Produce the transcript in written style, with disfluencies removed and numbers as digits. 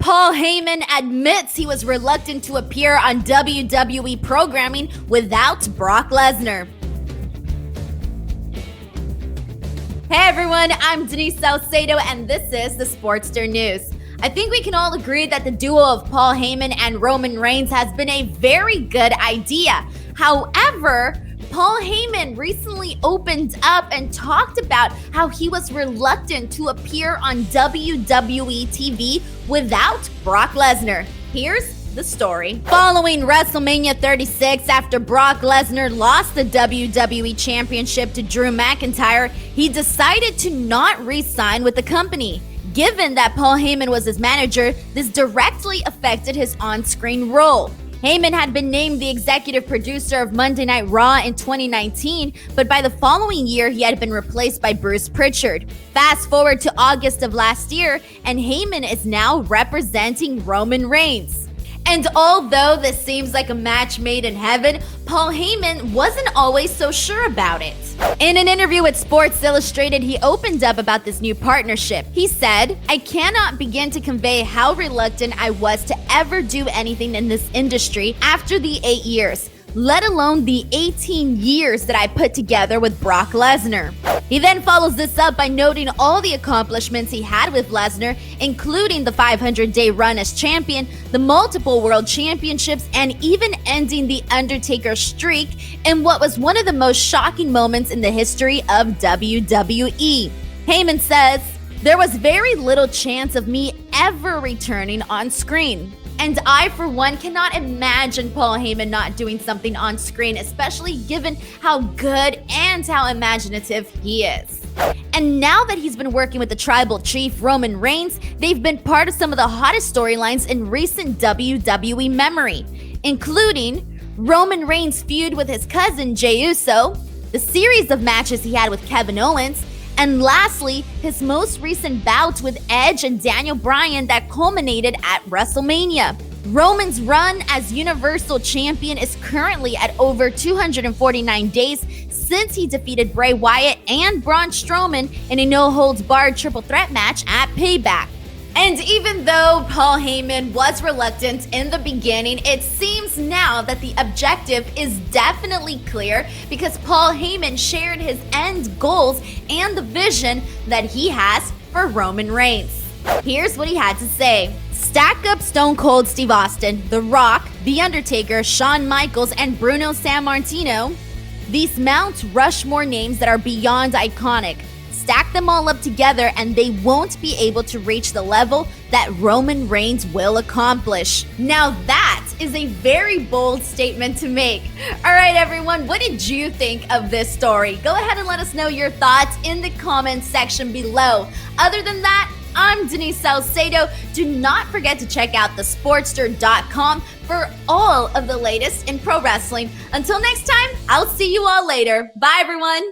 Paul Heyman admits he was reluctant to appear on WWE programming without Brock Lesnar. Hey everyone, I'm Denise Salcedo and this is the Sportster News. I think we can all agree that the duo of Paul Heyman and Roman Reigns has been a very good idea. However, Paul Heyman recently opened up and talked about how he was reluctant to appear on WWE TV without Brock Lesnar. Here's the story. Following WrestleMania 36, after Brock Lesnar lost the WWE Championship to Drew McIntyre, he decided to not re-sign with the company. Given that Paul Heyman was his manager, this directly affected his on-screen role. Heyman had been named the executive producer of Monday Night Raw in 2019, but by the following year, he had been replaced by Bruce Pritchard. Fast forward to August of last year, and Heyman is now representing Roman Reigns. And although this seems like a match made in heaven, Paul Heyman wasn't always so sure about it. In an interview with Sports Illustrated, he opened up about this new partnership. He said, "I cannot begin to convey how reluctant I was to ever do anything in this industry after the 8 years, let alone the 18 years that I put together with Brock Lesnar." He then follows this up by noting all the accomplishments he had with Lesnar, including the 500-day run as champion, the multiple world championships, and even ending the Undertaker streak in what was one of the most shocking moments in the history of WWE. Heyman says, "There was very little chance of me ever returning on screen. And I, for one, cannot imagine Paul Heyman not doing something on screen, especially given how good and how imaginative he is." And now that he's been working with the tribal chief, Roman Reigns, they've been part of some of the hottest storylines in recent WWE memory, including Roman Reigns' feud with his cousin Jey Uso, the series of matches he had with Kevin Owens, and lastly, his most recent bout with Edge and Daniel Bryan that culminated at WrestleMania. Roman's run as Universal Champion is currently at over 249 days since he defeated Bray Wyatt and Braun Strowman in a no-holds-barred triple threat match at Payback. And even though Paul Heyman was reluctant in the beginning, it seems now that the objective is definitely clear because Paul Heyman shared his end goals and the vision that he has for Roman Reigns. Here's what he had to say. "Stack up Stone Cold Steve Austin, The Rock, The Undertaker, Shawn Michaels, and Bruno Sammartino. These Mount Rushmore names that are beyond iconic. Stack them all up together and they won't be able to reach the level that Roman Reigns will accomplish." Now that is a very bold statement to make. All right, everyone, what did you think of this story? Go ahead and let us know your thoughts in the comments section below. Other than that, I'm Denise Salcedo. Do not forget to check out thesportster.com for all of the latest in pro wrestling. Until next time, I'll see you all later. Bye, everyone.